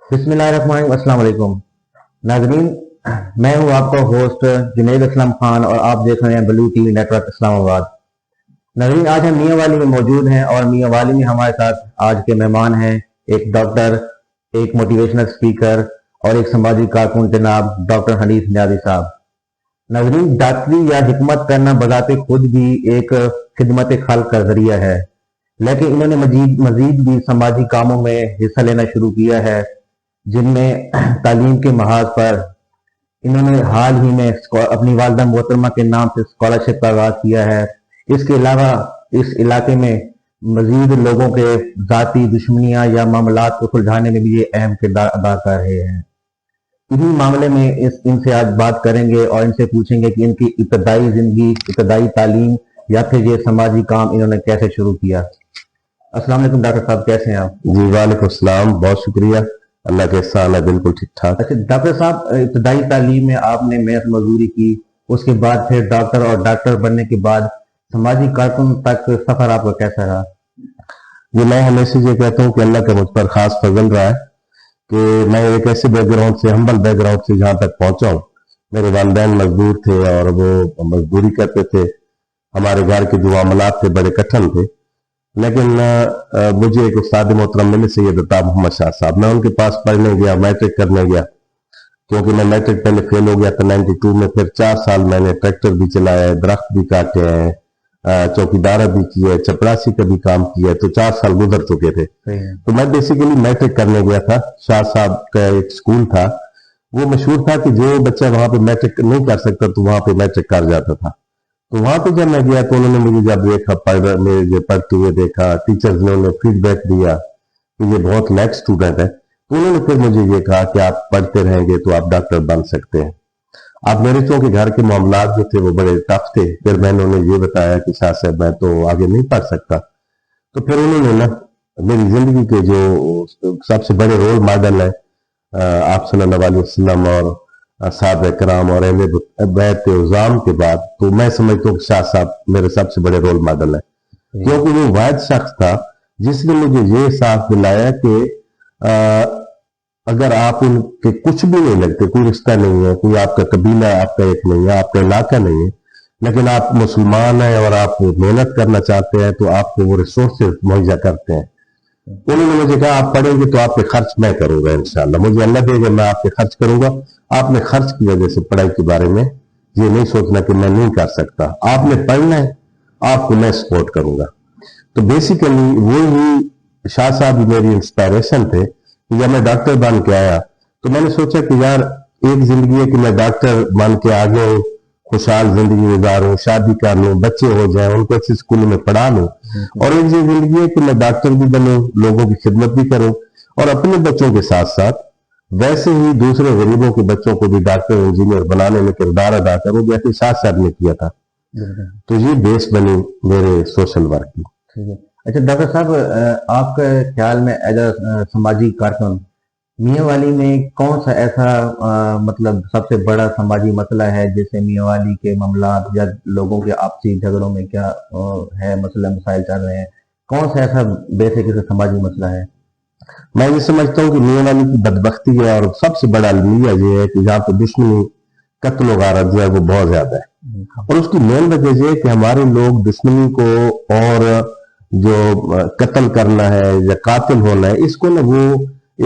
बिस्मिल्लाहिर्रहमानिर्रहीम। अस्सलाम वालेकुम नाज़रीन, मैं हूं आपका होस्ट जुनैद असलम खान और आप देख रहे हैं ब्लू टीवी नेटवर्क इस्लामाबाद। नाज़रीन, आज हम मियाँ वाली में मौजूद हैं और मियाँ वाली में हमारे साथ आज के मेहमान हैं एक डॉक्टर, एक मोटिवेशनल स्पीकर और एक समाजी कारकुन जनाब डॉक्टर हनीफ नियाज़ी साहब। नाज़रीन, डॉक्टरी या हिकमत करना बजाते खुद भी एक खिदमत खल्क का जरिया है, लेकिन इन्होंने मजीद भी समाजी कामों में हिस्सा लेना शुरू किया है, जिनमें तालीम के महाज पर इन्होंने हाल ही में अपनी वालदा मोहतरमा के नाम से स्कॉलरशिप का आगाज किया है। इसके अलावा इस इलाके में मजीद लोगों के ज़ाती दुश्मनियां या मामलात को सुलझाने में भी ये अहम किरदार अदा कर रहे हैं। इन्हीं मामले में इनसे आज बात करेंगे और इनसे पूछेंगे कि इनकी इब्तदाई जिंदगी, इब्तदाई तालीम या फिर ये समाजी काम इन्होंने कैसे शुरू किया। अस्सलाम वालेकुम डॉक्टर साहब, कैसे हैं आप? जी वालेकुम सलाम, बहुत शुक्रिया, अल्लाह के एहसान है, बिल्कुल ठीक ठाक। अच्छा डॉक्टर साहब, इब्तदाई तालीम में आपने मेहनत मजदूरी की, उसके बाद फिर डॉक्टर और डॉक्टर बनने के बाद समाजी कारकुन तक सफर आपका कैसा रहा? ये मैं हमेशा ये कहता हूँ कि अल्लाह का मुझ पर खास फजल रहा है कि मैं एक ऐसे बैकग्राउंड से, हम्बल बैकग्राउंड से जहाँ तक पहुंचा हूँ। मेरे वालिदैन मजदूर थे और वो मजदूरी करते थे। हमारे घर के जो मामलात थे बड़े कठिन थे, लेकिन मुझे एक उस्ताद मोहतरम मिले सैयद अताब मोहम्मद शाह साहब, मैं उनके पास पढ़ने गया, मैट्रिक करने गया, क्योंकि मैं मैट्रिक पहले फेल हो गया था 92 में। फिर 4 साल मैंने ट्रैक्टर भी चलाया है, दरख्त भी काटे हैं, चौकीदारा भी किया है, चपरासी का भी काम किया है, तो 4 साल गुजर चुके थे। तो मैं बेसिकली मैट्रिक करने गया था। शाह साहब का एक स्कूल था, वो मशहूर था कि जो बच्चा वहां पे मैट्रिक नहीं कर सकता तो वहां पे मैट्रिक कर जाता था। तो वहां पे जब मैं गया तो उन्होंने मुझे जब देखा, पढ़ते हुए देखा, टीचर्स ने उन्हें फीडबैक दिया कि ये बहुत लैक स्टूडेंट है, तो उन्होंने फिर मुझे ये कहा कि आप पढ़ते रहेंगे तो आप डॉक्टर बन सकते हैं। आप मेरे चूंकि घर के मामलात जो थे वो बड़े टफ थे, फिर मैंने उन्हें ये बताया कि शाह साहब मैं तो आगे नहीं पढ़ सकता। तो फिर उन्होंने ना मेरी जिंदगी के जो सबसे बड़े रोल मॉडल है आप सल्लल्लाहु अलैहि वसल्लम और साहब कराम और बैत उज़ाम के बाद, तो मैं समझता हूँ कि शाह साहब मेरे सबसे बड़े रोल मॉडल है, क्योंकि वो वाहिद शख्स था जिसने मुझे ये साफ दिलाया कि अगर आप उनके कुछ भी नहीं लगते, कोई रिश्ता नहीं है, कोई आपका कबीला आपका एक नहीं है, आपका इलाका नहीं है, लेकिन आप मुसलमान हैं और आप मेहनत करना चाहते हैं, तो आपको वो रिसोर्सेज मुहैया करते हैं। उन्होंने मुझे कहा आप पढ़ेंगे तो आपके खर्च मैं करूंगा, इंशाल्लाह मुझे अल्लाह देगा, मैं आपके खर्च करूंगा। आपने खर्च की वजह से पढ़ाई के बारे में ये नहीं सोचना कि मैं नहीं कर सकता, आपने पढ़ना है, आपको मैं सपोर्ट करूंगा। तो बेसिकली वो ही शाह साहब मेरी इंस्पायरेशन थे। जब मैं डॉक्टर बन के आया तो मैंने सोचा कि यार एक जिंदगी है कि मैं डॉक्टर बन के आगे खुशहाल जिंदगी गुजारूं, शादी कर लूं, बच्चे हो जाएं, उनको अच्छे स्कूल में पढ़ा लूं, और एक ये जिंदगी है कि मैं डॉक्टर भी बनूं, लोगों की खिदमत भी करूं और अपने बच्चों के साथ साथ वैसे ही दूसरे गरीबों के बच्चों को भी डॉक्टर इंजीनियर बनाने में किरदार अदा करूं, जैसे शाह साहब ने किया था। तो ये बेस बनी मेरे सोशल वर्क की। ठीक है। अच्छा डॉक्टर साहब, आपके ख्याल में एज अ समाजी कारकुन मियाँ वाली में कौन सा ऐसा मतलब सबसे बड़ा समाजी मसला है, जैसे मियाँ वाली के मामलात या लोगों के आपसी झगड़ों में क्या है मसला मसाइल चल रहे हैं, कौन सा ऐसा बेसिक समाजी मसला है? मैं ये समझता हूँ कि मियाँ वाली की बदबख्ती है और सबसे बड़ा अलमिया ये है कि यहाँ पे दुश्मनी, कत्ल गारत जो है वो बहुत ज्यादा है, और उसकी मेन वजह ये है कि हमारे लोग दुश्मनी को और जो कत्ल करना है या कातिल होना है, इसको ना वो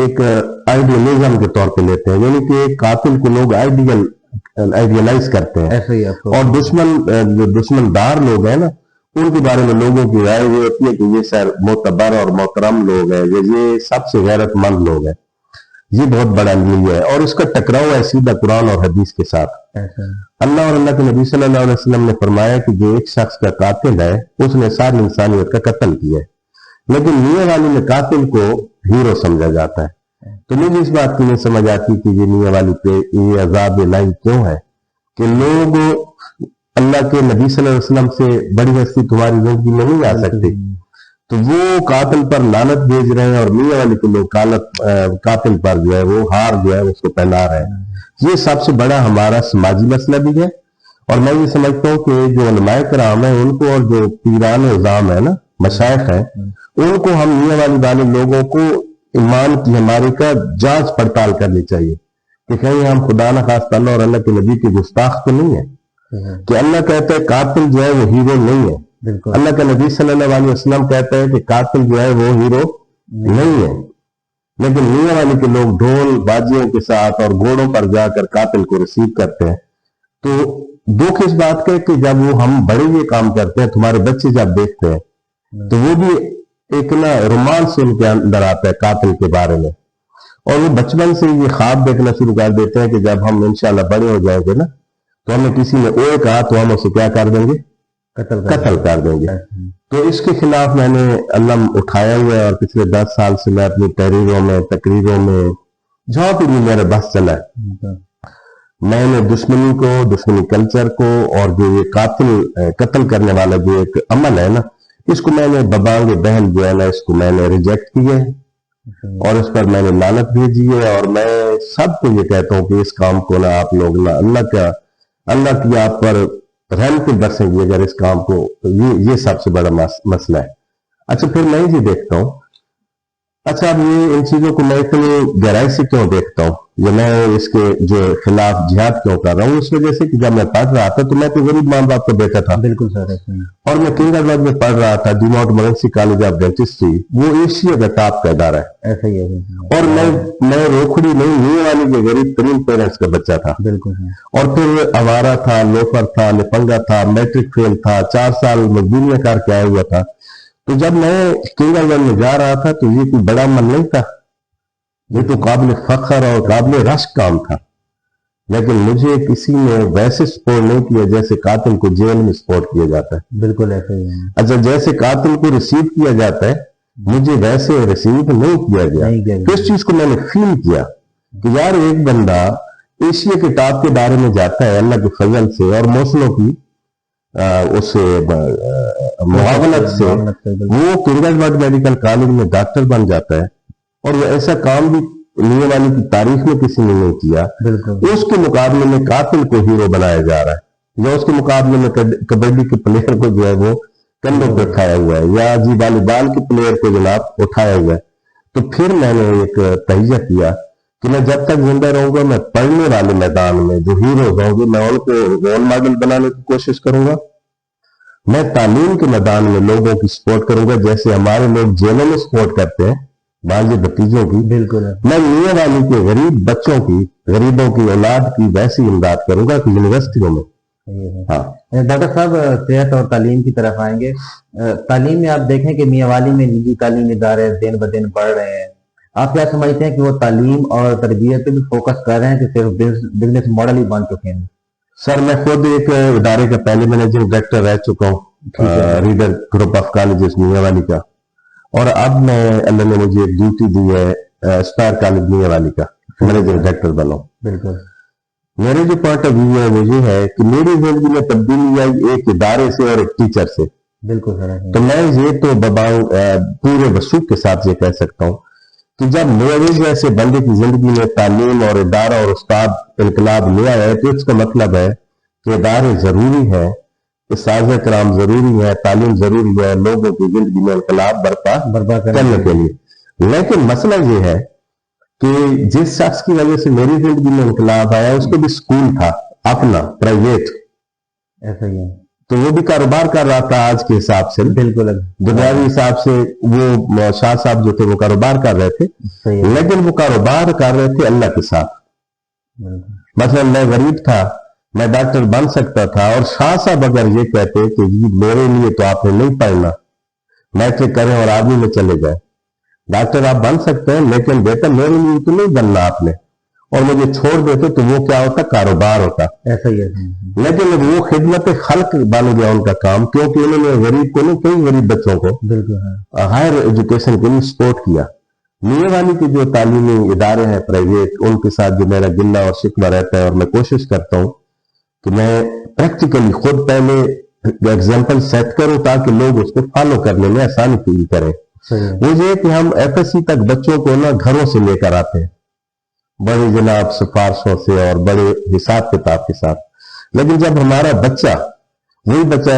एक आइडियलिज्म के तौर पे लेते हैं, यानी कि एक कातिल को लोग आइडियलाइज करते हैं। ऐसे ही और जो दुश्मनदार लोग हैं ना, उनके बारे में लोगों की राय ये होती है कि ये सर मोतबर और मोहतरम लोग हैं, ये सबसे गैरतमंद लोग हैं। ये बहुत बड़ा अलमिया है और उसका टकराव है सीधा कुरान और हदीस के साथ। अल्लाह और अल्लाह के नबी सल्लल्लाहु अलैहि वसल्लम ने फरमाया कि जो एक शख्स का कातिल है उसने सारी इंसानियत का कत्ल किया है, लेकिन मियाँ वाली में कातिल को हीरो समझा जाता है। तो मुझे इस बात की नहीं समझ आती कि ये मियाँ वाली पे ये अजाब इलाही क्यों है कि लोग अल्लाह के नबी सल्लल्लाहु अलैहि वसल्लम से बड़ी हस्ती तुम्हारी जिंदगी में नहीं आ सकती, तो वो कातिल पर लानत भेज रहे हैं और मियाँ वाली को लोग कातिल पर जो है वो हार जो है उसको पहना रहे हैं। ये सबसे बड़ा हमारा समाजी मसला भी है। और मैं ये समझता हूँ कि जो उलमाए कराम है उनको और जो पीरान उज़ाम है ना, मशाइख है, उनको हम मियाँ वाली वाले लोगों को ایمان کی ہماری کا جانچ پڑتال کرنی چاہیے کہ کہیں ہم خدا نہ خواستہ اللہ اور اللہ کے نبی کے گستاخ تو نہیں ہے کہ اللہ کہتا ہے قاتل جو ہے وہ ہیرو نہیں ہے. بالکل اللہ کا نبی صلی اللہ علیہ وسلم کہتا ہے کہ قاتل جو ہے وہ ہیرو نہیں ہے. لیکن میاں والی کے لوگ ڈھول باجیوں کے ساتھ اور گھوڑوں پر جا کر قاتل کو ریسیو کرتے ہیں. تو دکھ اس بات کا کہ جب وہ ہم بڑے یہ کام کرتے ہیں تمہارے بچے جب دیکھتے ہیں تو وہ بھی ایک نا رومانس ان کے اندر آتا ہے قاتل کے بارے میں, اور وہ بچپن سے یہ خواب دیکھنا شروع کر دیتے ہیں کہ جب ہم انشاءاللہ بڑے ہو جائیں گے نا تو ہمیں کسی نے اوے کہا تو ہم اسے کیا کر دیں گے, قتل کر دیں گے. تو اس کے خلاف میں نے علم اٹھایا ہوا ہے اور پچھلے 10 سال سے میں اپنی تحریروں میں تقریروں میں جہاں بھی میرا بس چلا ہے میں نے دشمنی کو, دشمنی کلچر کو اور جو یہ قتل کرنے والا جو ایک عمل ہے نا اس کو میں نے ببانگ بہن جو ہے نا اس کو میں نے ریجیکٹ کیا ہے اور اس پر میں نے لعنت بھیجی ہے. اور میں سب کو یہ کہتا ہوں کہ اس کام کو نا آپ لوگ نا اللہ کی آپ پر رحمتیں برسیں گی اگر اس کام کو, یہ سب سے بڑا مسئلہ ہے. اچھا پھر میں یہ دیکھتا ہوں, اچھا اب یہ ان چیزوں کو میں اتنی گہرائی سے کیوں دیکھتا ہوں, یہ میں اس کے جو خلاف جہاد کیوں کر رہا ہوں, اس وجہ سے کہ جب میں پڑھ رہا تھا تو میں تو غریب ماں باپ کا بیٹا تھا. بالکل سر. اور میں کنگ آباد میں پڑھ رہا تھا, de Montmorency college of dentistry, وہ ایشیا کا ٹاپ کا ادارہ ہے. ایسا ہی ہے. اور میں روکھڑی نہیں میاں والی کے غریب ترین پیرنٹس کا بچہ تھا. بالکل. اور پھر آوارہ تھا, لوفر تھا, لپنگا تھا, میٹرک فیل تھا, 4 سال مزدوریاں کر کے آیا ہوا تھا. تو جب میں کنگ آباد میں جا رہا تھا تو یہ کوئی بڑا عمل نہیں تھا, یہ تو قابل فخر اور قابل رشک کام تھا. لیکن مجھے کسی نے ویسے سپورٹ نہیں کیا جیسے قاتل کو جیل میں سپورٹ کیا جاتا ہے. بالکل ایسا ہی ہے. اچھا جیسے قاتل کو ریسیو کیا جاتا ہے مجھے ویسے ریسیو نہیں کیا گیا. تو اس چیز کو میں نے فیل کیا کہ یار ایک بندہ ایشیا کے ٹاپ کے بارے میں جاتا ہے اللہ کے فضل سے اور موسموں کی اس معاونت سے وہ کنگ آباد میڈیکل کالج میں ڈاکٹر بن جاتا ہے. اور وہ ایسا کام بھی میاں والی کی تاریخ میں کسی نے نہیں کیا. اس کے مقابلے میں قاتل کو ہیرو بنایا جا رہا ہے, یا اس کے مقابلے میں کبڈی کے پلیئر کو جو ہے وہ کندھوں پہ اٹھایا ہوا ہے, یا جی والی بال کے پلیئر کو جناب اٹھایا ہوا ہے. تو پھر میں نے ایک تہیہ کیا کہ میں جب تک زندہ رہوں گا میں پڑھنے والے میدان میں جو ہیروز ہوں گے میں ان کو رول ماڈل بنانے کی کوشش کروں گا. میں تعلیم کے میدان میں لوگوں کی سپورٹ کروں گا جیسے ہمارے لوگ جیلوں میں سپورٹ کرتے ہیں بازی بتیجوں کی. بالکل. میں میاں والی کے غریب بچوں کی, غریبوں کی اولاد کی ویسی امداد کروں گا کہ یونیورسٹیوں میں. ہاں ڈاکٹر صاحب صحت اور تعلیم کی طرف آئیں گے. تعلیم میں آپ دیکھیں کہ میاں والی میں نجی تعلیمی ادارے دن بدن بڑھ رہے ہیں. آپ کیا سمجھتے ہیں کہ وہ تعلیم اور تربیت پہ بھی فوکس کر رہے ہیں کہ صرف بزنس ماڈل ہی بن چکے ہیں؟ سر میں خود ایک ادارے کا پہلے مینیجنگ ڈائریکٹر رہ چکا ہوں, ریڈر گروپ آف کالجز میاں والی کا, اور اب میں اللہ نے مجھے ایک ڈیوٹی دی ہے اسپائر کالج میاں والی کا مینیجنگ ڈائریکٹر بنو. بالکل. میرے جو پوائنٹ آف ویو ہے وہ یہ ہے کہ میری زندگی میں تبدیلی آئی ایک ادارے سے اور ایک ٹیچر سے. بالکل سر. تو میں یہ تو پورے وثوق کے ساتھ یہ کہہ سکتا ہوں کہ جب میرے جیسے بندے کی زندگی میں تعلیم اور ادارہ اور استاد انقلاب لیا ہے تو اس کا مطلب ہے کہ ادارے ضروری ہیں, اساتذہ کرام ضروری ہے, تعلیم ضروری ہے لوگوں کی زندگی میں انقلاب برپا کرنے کے لیے. لیکن مسئلہ یہ ہے کہ جس شخص کی وجہ سے میری زندگی میں انقلاب آیا اس کو بھی سکول تھا اپنا پرائیویٹ, ایسا ہی ہے, تو وہ بھی کاروبار کر رہا تھا آج کے حساب سے. بالکل. دنیاوی حساب سے وہ شاہ صاحب جو تھے وہ کاروبار کر رہے تھے, لیکن وہ کاروبار کر رہے تھے اللہ کے ساتھ. مثلا میں غریب تھا, میں ڈاکٹر بن سکتا تھا, اور شاہ صاحب اگر یہ کہتے کہ جی میرے لیے تو آپ نے نہیں پڑھنا, میٹرک کریں اور آرمی میں چلے گئے, ڈاکٹر آپ بن سکتے ہیں لیکن بیٹا میرے لیے تو نہیں بننا آپ نے, اور مجھے چھوڑ دیتے تو وہ کیا ہوتا, کاروبار ہوتا. ایسا ہی ہے. لیکن وہ خدمت خلق بن گیا ان کا کام, کیونکہ انہوں نے غریب کو نہیں, کئی غریب بچوں کو ہائر ایجوکیشن کے لیے سپورٹ کیا. میاں والی کے جو تعلیمی ادارے ہیں پرائیویٹ, ان کے ساتھ جو میرا گلہ اور شکوہ رہتا ہے, اور میں کوشش کرتا ہوں کہ میں پریکٹیکلی خود پہلے ایگزامپل سیٹ کروں تاکہ لوگ اس کو فالو کرنے میں آسانی فیل کریں. وہ یہ کہ ہم ایف ایس سی تک بچوں کو نا گھروں سے لے کر آتے ہیں, بڑے جناب سفارشوں سے اور بڑے حساب کتاب کے ساتھ, لیکن جب ہمارا بچہ وہی بچہ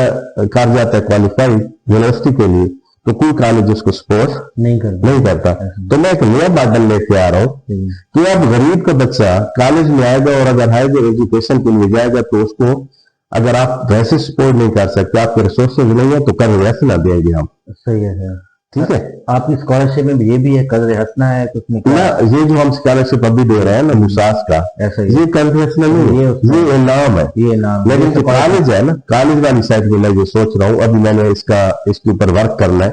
کر جاتا ہے کوالیفائی یونیورسٹی کے لیے, تو कोई कॉलेज उसको सपोर्ट नहीं करता। नहीं करता। तो मैं एक नया मॉडल लेके आ रहा हूँ कि अब गरीब का बच्चा कॉलेज में आएगा और अगर हायर एजुकेशन के लिए जाएगा तो उसको अगर आप वैसे सपोर्ट नहीं कर सकते, आपके रिसोर्सेज नहीं है, तो कर्ज ऐसे ना देंगे हम। सही है सर। ठीक है, आपकी स्कॉलरशिप में भी ये भी है, कर्ज हंसना है कुछ नहीं ना ये जो हम स्कॉलरशिप अभी दे रहे हैं ना मुसास का, ऐसा ही ये कंसेशनल नहीं है, ये इनाम है। ये नाम लेकिन जो कॉलेज है ना, कॉलेज वाली साइड में मैं ये सोच रहा हूँ, अभी मैंने इसके ऊपर वर्क करना है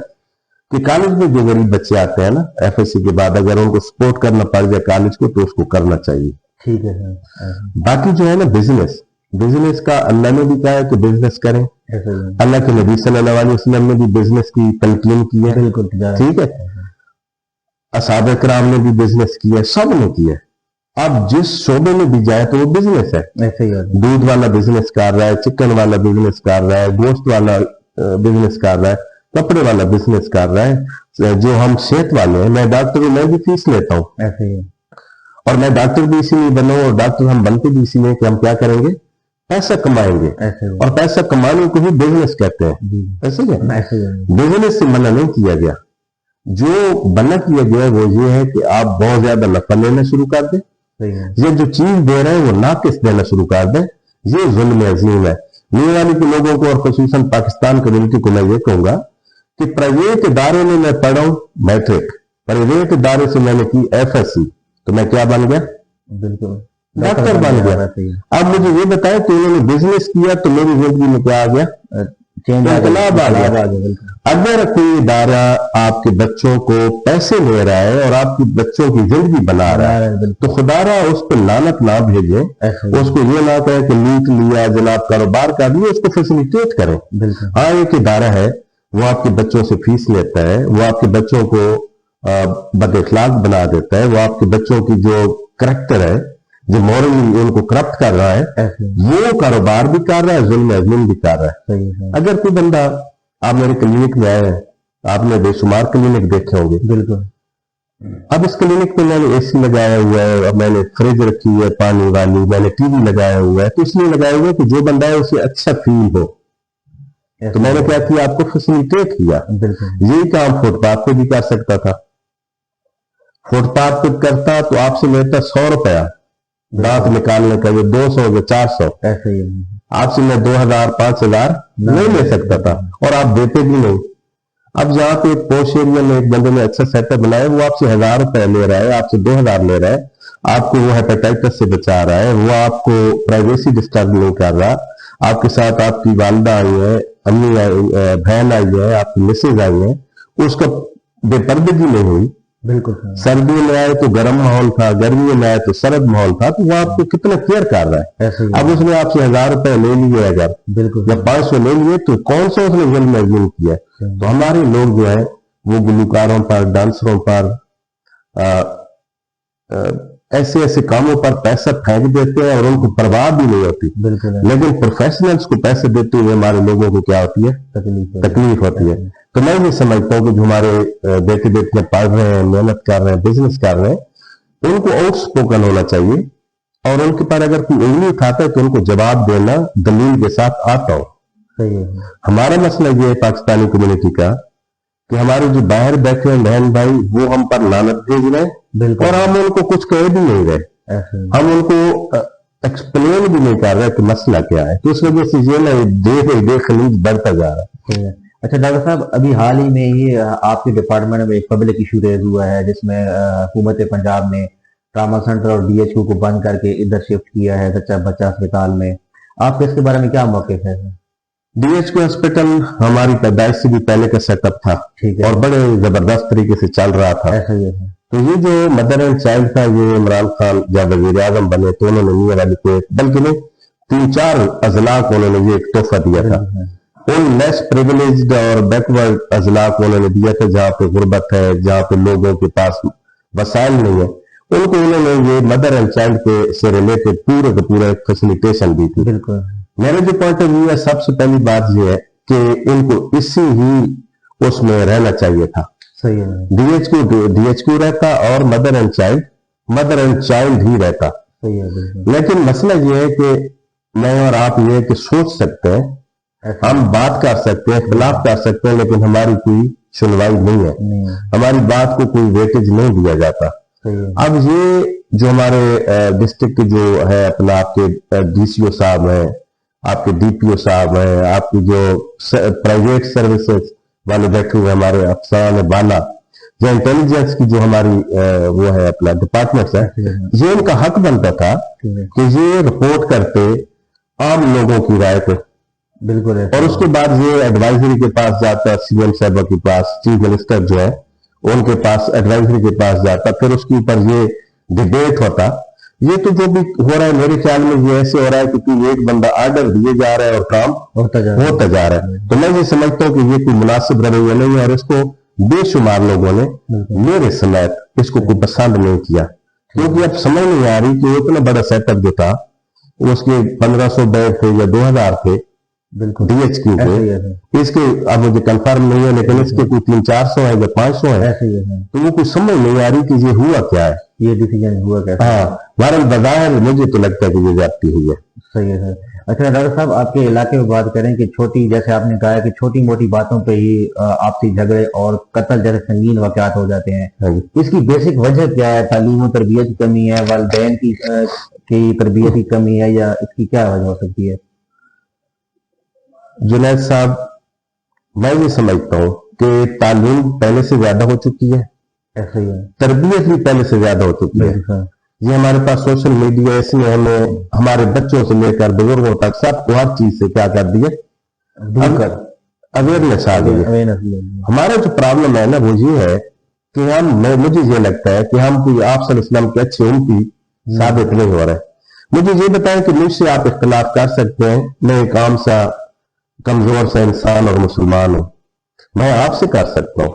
कि कॉलेज में जो गरीब बच्चे आते हैं ना एफएससी के बाद, अगर उनको सपोर्ट करना पड़ जाए कॉलेज को तो उसको करना चाहिए। ठीक है सर। बाकी जो है ना बिजनेस का अल्लाह ने भी कहा है कि बिजनेस करें, ऐसा ही अल्लाह के नबी सल्लल्लाहु अलैहि वसल्लम ने भी बिजनेस की तलकीन की है। बिल्कुल ठीक है, असहाबे किराम ने भी बिजनेस किया, सब ने किया। अब जिस शोबे में भी जाए तो वो बिजनेस है। ऐसे ही है। दूध वाला बिजनेस कर रहा है, चिकन वाला बिजनेस कर रहा है, गोश्त वाला बिजनेस कर रहा है, कपड़े वाला बिजनेस कर रहा है। जो हम सेहत वाले हैं, मैं डॉक्टर हूं, मैं भी फीस लेता हूँ, ऐसे ही है। और मैं डॉक्टर भी इसीलिए बना हूं, और डॉक्टर हम बनते भी इसीलिए कि हम क्या करेंगे, पैसा कमाएंगे, ऐसे ही है। और पैसा कमाने को ही बिजनेस कहते हैं। जी ऐसे ही है। ऐसे ही है। बिजनेस से मना नहीं किया गया, जो मना किया गया वो ये है कि आप बहुत ज्यादा नफा लेना शुरू कर दें, सही है। ये जो चीज दे रहे हैं वो नाकिस देना शुरू कर दें, ये जुल्म अजीम है। मियां वाली के लोगों को और खसूसन पाकिस्तान कम्युनिटी को मैं ये कहूंगा कि प्राइवेट इदारे में मैं पढ़ा हूं मैट्रिक, प्राइवेट इदारे से मैंने की एफएससी, तो मैं क्या बन गया, बिल्कुल डॉक्टर बन गया। अब मुझे ये बताएं कि उन्होंने बिजनेस किया तो मेरी जिंदगी में क्या आ गया, चेंज इनकलाब आ गया। बिल्कुल। अगर कोई इदारा आपके बच्चों को पैसे ले रहा है और आपके बच्चों की जिंदगी बना रहा है तो खुदारा उस पर लानत ना भेजे, उसको ये ना कहे कि लूट लिया जनाब, कारोबार कर लिया, उसको फैसिलिटेट करें। बिल्कुल। हाँ, एक इदारा है वो आपके बच्चों से फीस लेता है, वो आपके बच्चों को बदअखलाक बना देता है, वो आपके बच्चों की जो करैक्टर है, जो मॉरली उनको करप्ट कर रहा है, वो कारोबार भी कर रहा है, जुल्म अज़ीम भी कर रहा है। सही है। अगर कोई बंदा, आप मेरे क्लिनिक में आए हैं, आपने बेशुमार क्लिनिक देखे होंगे, बिल्कुल। अब इस क्लिनिक में मैंने एसी लगाया हुआ है, और मैंने फ्रिज रखी हुई है पानी वाली, मैंने टीवी लगाया हुआ है, तो इसलिए लगाया हुआ है कि जो बंदा है उसे अच्छा फील हो। तो मैंने क्या किया, आपको फैसिलिटेट किया। यही काम फुटपाथ पे भी कर सकता था। फुटपाथ पे करता तो आपसे लेता 100 रुपया दांत निकालने का, जो 200 जो 400, ऐसे ही है। आपसे मैं 2000 5000 नहीं ले सकता था, और आप देते भी नहीं। अब जहां पे एक पोश एरिया में एक बंदे ने अच्छा सेटअप बनाया, वो आपसे 1000 रुपए ले रहा है, आपसे 2000 ले रहा है, आपको वो हेपेटाइटिस से बचा रहा है, वो आपको प्राइवेसी डिस्टर्ब नहीं कर रहा, आपके साथ आपकी वालदा आई है, अम्मी आई, बहन आई है, आपकी मिसेज आई है, उसका बेपर्दगी नहीं हुई। बिल्कुल। सर्दियों में आए तो गर्म माहौल था, गर्मियों में आए तो सर्द माहौल था, तो वो आपको कितना केयर कर रहा है। अब उसने आपसे 1000 रुपए ले लिए अगर, बिल्कुल, या 500 ले लिए, तो कौन सा उसने जुल्म अज़ीम किया। तो हमारे लोग जो है वो गुलकारों पर, डांसरों पर, ऐसे ऐसे कामों पर पैसा फेंक देते हैं और उनको परवाह भी नहीं होती। लेकिन प्रोफेशनल्स को पैसे देते हुए हमारे लोगों को क्या होती है, तकलीफ होती है। तो मैं ये समझता हूँ कि जो हमारे बेटे बेटियां पढ़ रहे हैं, मेहनत कर रहे हैं, बिजनेस कर रहे हैं, उनको आउटस्पोकन होना चाहिए, और उनके पास अगर कोई उंगली उठाता है तो उनको जवाब देना दलील के साथ आता हो। हमारा मसला ये है पाकिस्तानी कम्युनिटी का कि हमारे जो बाहर बैठे हैं बहन भाई, वो हम पर लानत भेज रहे हैं, और हम उनको कुछ कह भी नहीं रहे, हम उनको एक्सप्लेन भी नहीं कर रहे कि मसला क्या है। तो उस वजह से ये ना खलीज बढ़ता जा रहा है। अच्छा डॉक्टर साहब, अभी हाल ही में ही आपके डिपार्टमेंट में एक पब्लिक इशू रेज हुआ है, जिसमें हुकूमत पंजाब ने ट्रामा सेंटर और डीएचक्यू को बंद करके इधर शिफ्ट किया है सच्चा बच्चा अस्पताल में। आपके इसके बारे में क्या मौक़िफ़ है? डीएचक्यू हॉस्पिटल हमारी पैदाइश से भी पहले का सेटअप था, और बड़े जबरदस्त तरीके से चल रहा था। तो ये जो मदर एंड चाइल्ड था, ये इमरान खान जब वज़ीर आज़म बने तो उन्होंने मियां वाली को, बल्कि नहीं 3-4 अजला को उन्होंने ये एक तोहफा दिया था। उन लेस प्रिविलेज्ड और बैकवर्ड अजला को उन्होंने दिया था, जहाँ पे गुर्बत है, जहाँ पे लोगों के पास वसाइल नहीं है, उनको उन्होंने ये मदर एंड चाइल्ड के से रिलेटेड पूरे का पूरा फैसिलिटेशन दी थी। मेरे जो पॉइंट ऑफ व्यू है, सबसे पहली बात ये है कि इनको इसी ही उसमें रहना चाहिए था। सही है। डीएचक्यू रहता और मदर एंड चाइल्ड ही रहता। सही है। लेकिन मसला ये है कि मैं और आप ये कि सोच सकते हैं, हम बात कर सकते हैं, खिलाफ कर सकते हैं, लेकिन हमारी कोई सुनवाई नहीं है, नहीं हमारी बात को कोई वेटेज नहीं दिया जाता। सही है। अब ये जो हमारे डिस्ट्रिक्ट के जो है अपना आपके डीसीओ साहब हैं, आपके डीपीओ साहब हैं, आपकी जो प्राइवेट सर्विसेज वाले बैठे हुए हमारे अफसरान बाला, जो इंटेलिजेंस की जो हमारी वो है अपना डिपार्टमेंट्स है, ये इनका हक बनता था कि ये रिपोर्ट करते आम लोगों की राय पे, बिल्कुल है। और उसके बाद ये एडवाइजरी के पास जाता, सीएम साहब के पास, चीफ मिनिस्टर जो है उनके पास एडवाइजरी के पास जाता, फिर उसके ऊपर ये डिबेट होता। ये तो जो भी हो रहा है मेरे ख्याल में ये ऐसे हो रहा है कि एक बंदा ऑर्डर दिए जा रहा है और काम होता जा रहा है। तो मैं ये समझता हूँ कि ये कोई मुनासिब रवैया नहीं है, और इसको बेशुमार लोगों ने मेरे समेत इसको कोई पसंद नहीं किया, क्योंकि अब समझ नहीं आ रही कि इतना बड़ा सेटअप जो था उसके 1500 बेड थे या 2000 थे बिल्कुल डीएचक्यू के, इसके अब मुझे कंफर्म नहीं है, लेकिन इसके कोई 300-400 है या 500 है, ऐसे ही है। तो वो कुछ समझ नहीं आ रही कि ये हुआ क्या है, ये डिसीजन हुआ कैसे। हाँ वारन बजाय मुझे तो लगता है कि ये जाती हुई है। सही है सर। अच्छा डॉक्टर साहब, आपके इलाके में बात करें कि छोटी, जैसे आपने कहा है कि छोटी मोटी बातों पे ही आपसी झगड़े और कत्ल जैसे संगीन वाकयात हो जाते हैं, इसकी बेसिक वजह क्या है? तालीम और तरबियत की कमी है, वालिदैन की तरबियत की कमी है, या इसकी क्या वजह हो सकती है? जुनैद साहब, मैं ये समझता हूँ कि तालीम पहले से ज्यादा हो चुकी है, ऐसे ही है। तरबियत भी पहले से ज्यादा हो चुकी है। ये हमारे पास सोशल मीडिया, इसने हमें हमारे बच्चों से लेकर बुजुर्गों तक सबको हर चीज से क्या कर दिया, अवेयरनेस आ गई है। हमारा जो प्रॉब्लम है ना वो ये है कि मुझे ये लगता है कि हम कोई आप सल्लल्लाहु अलैहि वसल्लम के अच्छे उम्मती साबित नहीं हो रहे। मुझे ये बताएं कि मुझसे आप इख्तिलाफ कर सकते हैं, मैं एक आम सा कमजोर सा इंसान और मुसलमान हूं, मैं आपसे कर सकता हूं,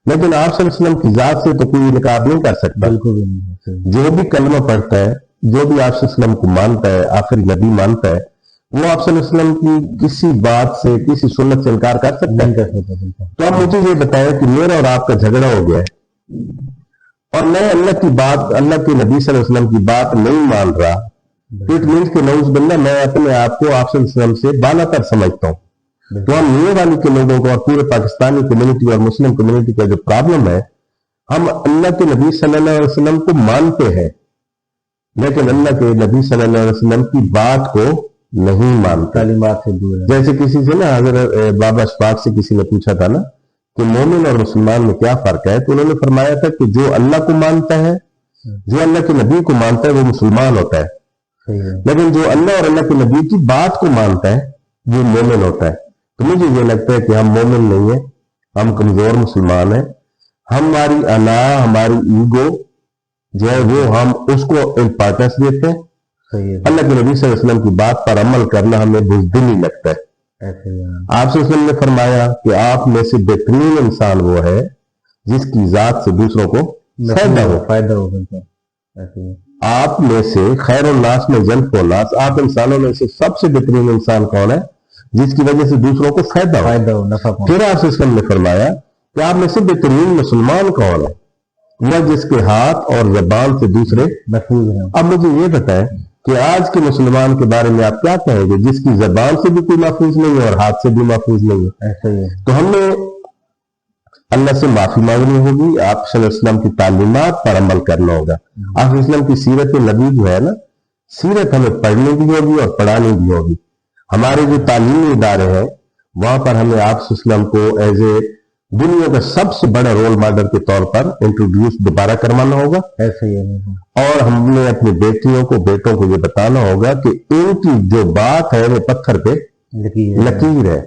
लेकिन आप सल्लल्लाहु अलैहि वसल्लम की जात से तो कोई निकाब नहीं कर सकता। बिल्कुल भी नहीं। जो भी कलमा पढ़ता है, जो भी आप सल्लल्लाहु अलैहि वसल्लम को मानता है, आखिरी नबी मानता है, वो आप सल्लल्लाहु अलैहि वसल्लम की किसी बात से, किसी सुन्नत से इनकार कर सकता है? तो आप मुझे ये बताएं कि मेरा और आपका झगड़ा हो गया है और मैं अल्लाह की बात, अल्लाह के नबी सल्लल्लाहु अलैहि वसल्लम की बात नहीं मान रहा, तो इट मीन्स के नौज बिल्लाह मैं अपने आप को आप सल्लल्लाहु अलैहि वसल्लम से बालातर समझता हूं। तो हम मियां वाली के लोगों को और पूरे पाकिस्तानी कम्युनिटी और मुस्लिम कम्युनिटी का जो प्रॉब्लम है, हम अल्लाह के नबी सल्लल्लाहु अलैहि वसल्लम को मानते हैं, लेकिन अल्लाह के नबी सल्लल्लाहु अलैहि वसल्लम की बात को नहीं मानते, तालीमात से दूर है। जैसे किसी से ना हज़रत बाबा अशफाक से किसी ने पूछा था ना कि मोमिन और मुसलमान में क्या फर्क है, तो उन्होंने फरमाया था कि जो अल्लाह को मानता है, जो अल्लाह के नबी को मानता है, वो मुसलमान होता है, लेकिन जो अल्लाह और अल्लाह के नबी की बात को मानता है वो मोमिन होता है। तो मुझे ये लगता है कि हम मोमिन नहीं है, हम कमजोर मुसलमान हैं। हमारी अना, हमारी ईगो जो है वो हम उसको इंपॉर्टेंस देते हैं। अल्लाह के नबी सल्लल्लाहु अलैहि वसल्लम की बात पर अमल करना हमें बुज़दिली लगता है। आप सल्लल्लाहु अलैहि वसल्लम ने फरमाया कि आप में से बेहतरीन इंसान वो है जिसकी जात से दूसरों को फायदा हो। आप में से खैरुन्नास में जन्नतुन्नास, आप इंसानों में से सबसे बेहतरीन इंसान कौन है? जिसकी वजह से दूसरों को फायदा हो, नफा हो। फिर आप सल्लल्लाहु अलैहि वसल्लम ने फरमाया कि आप में से बेहतरीन मुसलमान कौन है? वह जिसके हाथ और जबान से दूसरे महफूज हैं। अब मुझे ये बताएं कि आज के मुसलमान के बारे में आप क्या कहेंगे जिसकी जबान से भी कोई महफूज नहीं है और हाथ से भी महफूज नहीं है? ऐसा ही है। तो हमें अल्लाह से माफी मांगनी होगी, आप सल्लल्लाहु अलैहि वसल्लम की तालीमात पर अमल करना होगा। आप वसल्लम की सीरत नबी जो है ना, सीरत हमें पढ़नी भी होगी और पढ़ानी भी होगी। हमारे जो तालीमी इदारे हैं वहां पर हमें आप वसल्लम को एज ए दुनिया का सबसे बड़ा रोल मॉडल के तौर पर इंट्रोड्यूस दोबारा करवाना होगा। ऐसे ही है। और हमने अपनी बेटियों को, बेटों को ये बताना होगा कि इनकी जो बात है वो पत्थर पे लकीर है,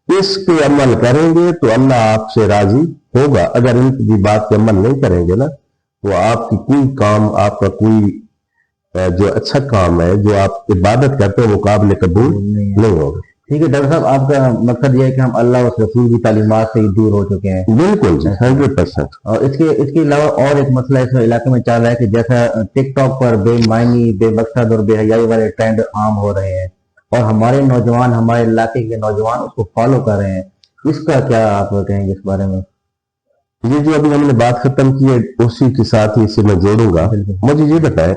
इस पे अमल करेंगे तो अल्लाह आपसे राजी होगा। अगर इनकी बात पे अमल नहीं करेंगे ना तो आपकी कोई काम, आपका कोई जो अच्छा काम है, जो आप इबादत करते हो, वो काबिल कबूल नहीं होगा। ठीक है डॉक्टर साहब, आपका मकसद यह है कि हम अल्लाह और रसूल की तालीमात से ही दूर हो चुके हैं। बिल्कुल जी, 100%। और इसके अलावा और एक मसला इस इलाके में चल रहा है कि जैसा टिकटॉक पर बेमायनी, बेमकसद और बेहयाई वाले ट्रेंड आम हो रहे हैं और हमारे नौजवान, हमारे इलाके के नौजवान उसको फॉलो कर रहे हैं, इसका क्या आप कहेंगे इस बारे में? ये जो अभी हमने बात खत्म की है उसी के साथ ही इसे मैं जोड़ूंगा। मुझे ये बताएं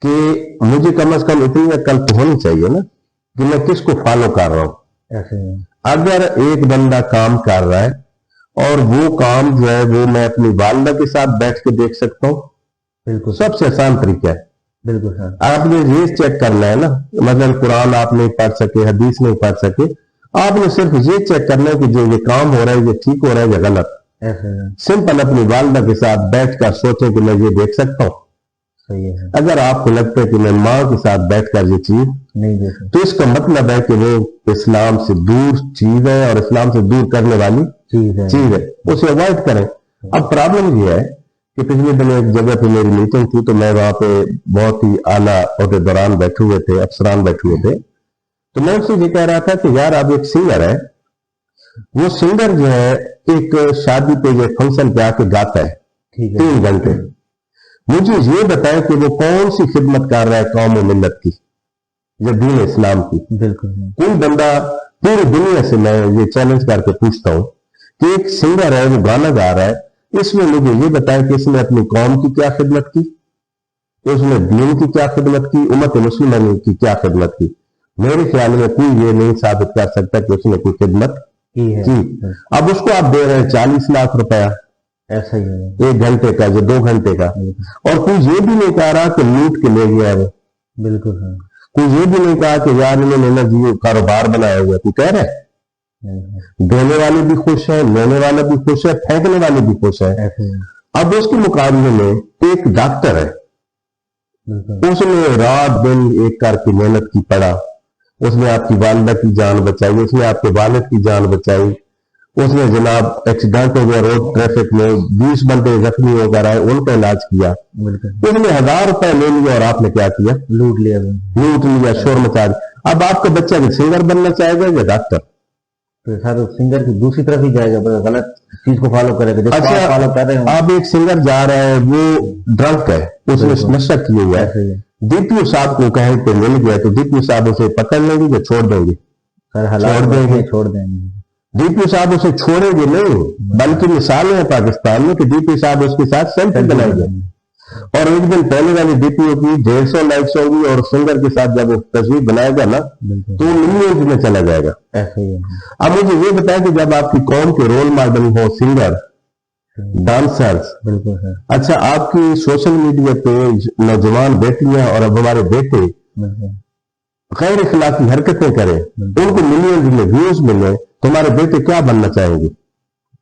कि मुझे कम से कम इतनी अक्ल तो होनी चाहिए ना कि मैं किसको फॉलो कर रहा हूं। ایسے ہی ہے، اگر ایک بندہ کام کر رہا ہے اور وہ کام جو ہے وہ میں اپنی والدہ کے ساتھ بیٹھ کے دیکھ سکتا ہوں، بالکل سب سے آسان طریقہ ہے. بالکل سر، آپ نے یہ چیک کرنا ہے نا، مثلا قرآن آپ نہیں پڑھ سکے، حدیث نہیں پڑھ سکے، آپ نے صرف یہ چیک کرنا ہے کہ جو یہ کام ہو رہا ہے یہ ٹھیک ہو رہا ہے یا غلط. ایسے ہی ہے، سمپل اپنی والدہ کے ساتھ بیٹھ کر سوچیں کہ میں یہ دیکھ سکتا ہوں. صحیح ہے، اگر آپ کو لگتا ہے کہ میں ماں کے ساتھ بیٹھ کر یہ چیز، نہیں دیکھیں، تو اس کا مطلب ہے کہ وہ اسلام سے دور چیز ہے اور اسلام سے دور کرنے والی چیز ہے، چیز ہے، اسے اوائڈ کریں. اب پرابلم یہ ہے کہ پچھلے دن ایک جگہ پہ میری میٹنگ تھی تو میں وہاں پہ بہت ہی اعلیٰ عہدیداران بیٹھے ہوئے تھے، افسران بیٹھے ہوئے تھے. تو میں اس سے یہ کہہ رہا تھا کہ یار اب ایک سنگر ہے، وہ سنگر جو ہے ایک شادی پہ یا فنکشن پہ آ کے گاتا ہے ٹھیک ہے، 3 گھنٹے. مجھے یہ بتائیں کہ وہ کون سی خدمت کر رہا ہے قوم و ملت کی یا دین اسلام کی. بالکل کوئی بندہ پوری دنیا سے، میں یہ چیلنج کر کے پوچھتا ہوں کہ ایک سنگر ہے وہ گانا گا رہا ہے، اس میں مجھے یہ بتائیں کہ اس نے اپنی قوم کی کیا خدمت کی، اس نے دین کی کیا خدمت کی، امت مسلمہ کی کیا خدمت کی. میرے خیال میں کوئی یہ نہیں ثابت کر سکتا کہ اس نے کوئی خدمت کی ہے، کی. اب اس کو آپ دے رہے ہیں 40 لاکھ روپیہ ایسا ہی ہے، 1 گھنٹے کا یا 2 گھنٹے کا، اور کوئی یہ بھی نہیں کہہ رہا کہ لوٹ کے لے گیا ہے وہ. بالکل ہے، کوئی یہ بھی نہیں کہا کہ یار انہوں نے نا جی کاروبار بنایا ہوا ہے. کوئی کہہ رہا ہے؟ دینے والے بھی خوش ہیں، لینے والا بھی خوش ہے، پھینکنے والے بھی خوش ہے. ایسے ہی ہے، اب اس کے مقابلے میں ایک ڈاکٹر ہے، بالکل اس نے رات دن ایک کر کے محنت کی، پڑا، اس نے آپ کی والدہ کی جان بچائی، اس نے آپ کے والد کی جان بچائی، اس نے جناب ایکسیڈنٹ ہو گیا روڈ ٹریفک میں 20 بندے زخمی ہو کر آئے، ان کا علاج کیا، بالکل اس نے 1000 روپے لے لیا اور آپ نے کیا کیا؟ لوٹ لیا، لوٹ لیا، شور مچا دیا. اب آپ کا بچہ سنگر بننا چاہے گا یا ڈاکٹر؟ تو سر سنگر کی دوسری طرف ہی جائے گا، بس غلط چیز کو فالو کرے گا، جس کو آپ فالو کر رہے ہیں. اب ایک سنگر جا رہا ہے، وہ ڈرنک ہے، اس نے نشہ کیے ہوا ایسے ہی ہے، ہے، ڈی پی او صاحب کو کہیں پہ مل گیا تو ڈی پی او صاحب اسے پکڑ لیں گے یا چھوڑ دیں گے؟ سر حالات چھوڑ دیں گے. چھوڑ دیں گے، ڈی پی او صاحب اسے چھوڑیں گے نہیں، بلکہ مثالیں ہیں پاکستان میں کہ ڈی پی او صاحب اس کے ساتھ سیلفی بنائیں گے، اور ایک دن پہلے والی ڈی پی او کی 150 لائکس ہوگی، اور سنگر کے ساتھ جب وہ تصویر بنائے گا نا بالکل تو وہ ملینز میں چلا جائے گا. ایسے ہی ہے، اب مجھے یہ بتائیں کہ جب آپ کی قوم کے رول ماڈل ہو سنگر، ڈانسرز، بالکل سر، اچھا آپ کی سوشل میڈیا پہ نوجوان بیٹیاں اور اب ہمارے بیٹے بالکل غیر اخلاقی حرکتیں کریں، ان کو ملینز میں ویوز ملے، تو ہمارے بیٹے کیا بننا چاہیں گے؟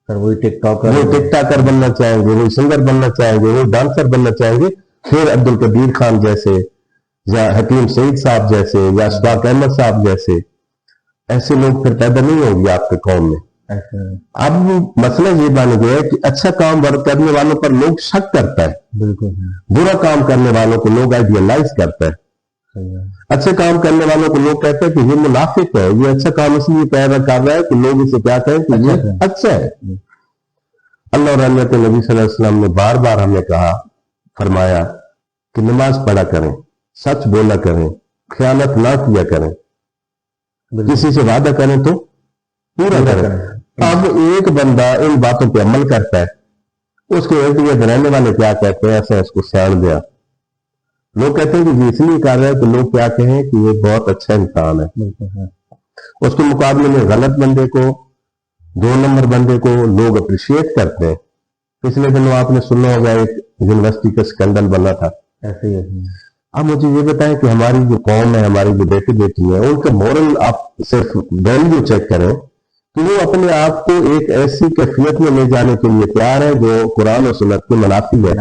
سر وہی ٹک ٹاک وہ ٹک ٹاکر بننا چاہیں گے، وہ سنگر بننا چاہیں گے، وہ ڈانسر بننا چاہیں گے. پھر عبد القدیر خان جیسے یا حکیم سعید صاحب جیسے یا اشفاق احمد صاحب جیسے ایسے لوگ پھر پیدا نہیں ہوں گے آپ کے قوم میں. ایسے ہی ہے، اب مسئلہ یہ بن گیا ہے کہ اچھا کام کرنے والوں پر لوگ شک کرتا ہے، بالکل برا کام کرنے والوں کو لوگ آئیڈیالائز کرتا ہے. صحیح ہے، اچھے کام کرنے والوں کو لوگ کہتے ہیں کہ یہ منافق ہے، یہ اچھا کام اس لیے کر رہا ہے کہ لوگ اسے کیا کہیں کہ یہ اچھا ہے. اللہ اور اللہ کے نبی صلی اللہ علیہ وسلم نے بار بار ہمیں کہا، فرمایا کہ نماز پڑھا کریں، سچ بولا کریں، خیانت نہ کیا کریں، کسی سے وعدہ کریں تو پورا کریں. اب ایک بندہ ان باتوں پہ عمل کرتا ہے، اس کے ارد گرد رہنے والے کیا کہتے ہیں؟ ایسا اس کو سیاڑ دیا. لوگ کہتے ہیں کہ یہ اس لیے کر رہا ہے کہ لوگ کیا کہیں کہ یہ بہت اچھا انسان ہے. بالکل اس کے مقابلے میں غلط بندے کو، 2 نمبر بندے کو لوگ اپریشیٹ کرتے ہیں. پچھلے دنوں آپ نے سنا ہوگا ایک یونیورسٹی کا اسکینڈل بنا تھا. ایسے ہی ہے، اب مجھے یہ بتائیں کہ ہماری جو قوم ہے، ہماری جو بیٹی بیٹی ہیں، ان کا مورل آپ صرف ویلیو چیک کریں کہ وہ اپنے آپ کو ایک ایسی کیفیت میں لے جانے کے لیے تیار ہے جو قرآن و سنت کے منافی ہے.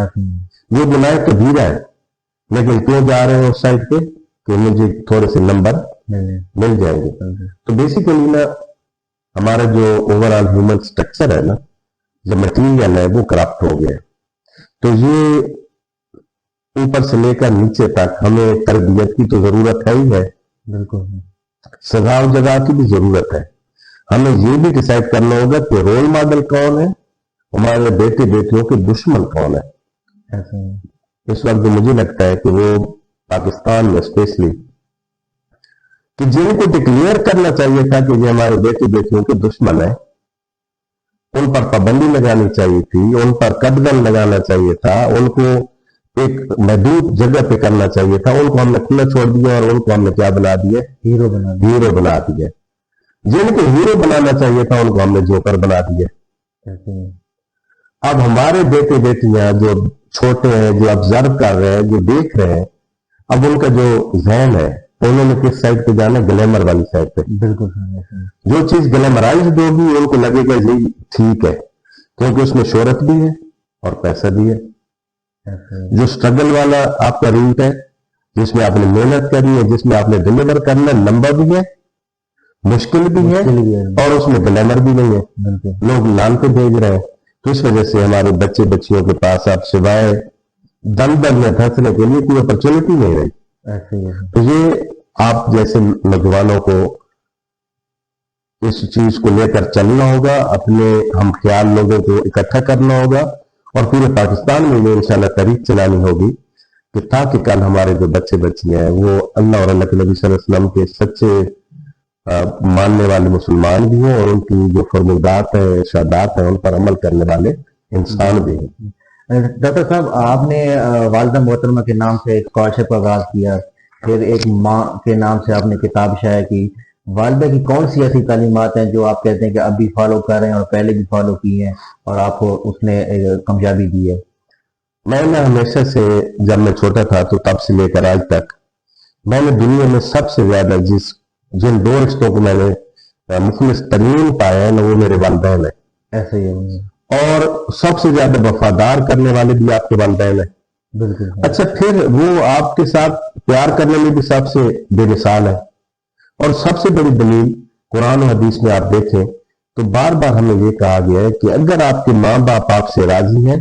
وہ گناہ کبیرہ ہے، لیکن کیوں جا رہے ہیں اس سائڈ پہ کہ مجھے تھوڑے سے نمبر مل جائیں گے. تو بیسیکلی نا ہمارا جو اوور آل ہیومن اسٹرکچر ہے نا، جو مٹیریل ہے، وہ کرپٹ ہو گیا ہے. تو یہ اوپر سے لے کر نیچے تک ہمیں تربیت کی تو ضرورت ہے ہی ہے، بالکل سزا و جزا کی بھی ضرورت ہے. ہمیں یہ بھی ڈیسائیڈ کرنا ہوگا کہ رول ماڈل کون ہے، ہمارے بیٹے بیٹیوں کے دشمن کون ہے. ایسے ہی ہے، اس وقت مجھے لگتا ہے کہ وہ پاکستان میں اسپیشلی کہ جن کو ڈکلیئر کرنا چاہیے تھا کہ یہ ہمارے بیٹے بیٹیوں کے دشمن ہیں، ان پر پابندی لگانی چاہیے تھی، ان پر قدغن لگانا چاہیے تھا، ان کو ایک محدود جگہ پہ کرنا چاہیے تھا. ان کو ہم نے کھلا چھوڑ دیا اور ان کو ہم نے کیا بنا دیا؟ ہیرو بنا ہیرو بنا دیا. जिनको हीरो बनाना चाहिए था उनको हमने जोकर बना दिया। अब हमारे बेटे बेटियां जो छोटे हैं, जो ऑब्जर्व कर रहे हैं, जो देख रहे हैं, अब उनका जो ज़हन है उन्होंने किस साइड पे जाना, ग्लैमर वाली साइड पे। बिल्कुल। जो चीज ग्लैमराइज होगी उनको लगेगा ये ठीक है, क्योंकि उसमें शोहरत भी है और पैसा भी है। जो स्ट्रगल वाला आपका रूट है, जिसमें आपने मेहनत करनी है, जिसमें आपने डिलीवर करना है, लंबा भी है, मुश्किल भी है और उसमें ग्लैमर भी नहीं है। लोग लान पे भेज रहे हैं, तो इस वजह से हमारे बच्चे बच्चियों के पास अब सिवाय दलदल में धंसने के लिए कोई अपॉर्चुनिटी नहीं रही। तो ये आप जैसे नौजवानों को इस चीज को लेकर चलना होगा, अपने हम ख्याल लोगों को इकट्ठा करना होगा और पूरे पाकिस्तान में ये इंशाल्लाह तहरीक चलानी होगी कि ताकि कल हमारे जो बच्चे बच्चियां हैं वो अल्लाह और अल्लाह के नबी सल्लल्लाहु अलैहि वसल्लम के सच्चे मानने वाले मुसलमान भी हों और उनकी जो फरमादात है, इरशादात है, उन पर अमल करने वाले इंसान भी हैं। डॉक्टर साहब, आपने वालिदा मोहतरमा के नाम से स्कॉलरशिप का आगाज किया, फिर एक माँ के नाम से आपने किताब शाया की। वालिदा की कौन सी ऐसी तालीमात हैं जो आप कहते हैं कि अब भी फॉलो कर रहे हैं और पहले भी फॉलो की हैं और आपको उसने कामयाबी दी है? मैंने हमेशा से, जब मैं छोटा था तो तब से लेकर आज तक, मैंने दुनिया में सबसे ज्यादा जिन दो रिश्तों को मैंने मुखलिस तरीन पाया है ना, वो मेरे वालिदैन है। ऐसे ही है। और सबसे ज्यादा वफादार करने वाले भी आपके वालिदैन है। बिल्कुल। अच्छा, फिर वो आपके साथ प्यार करने में भी सबसे बेमिसाल है। और सबसे बड़ी दलील कुरान और हदीस में आप देखें तो बार बार हमें ये कहा गया है कि अगर आपके माँ बाप आपसे राजी हैं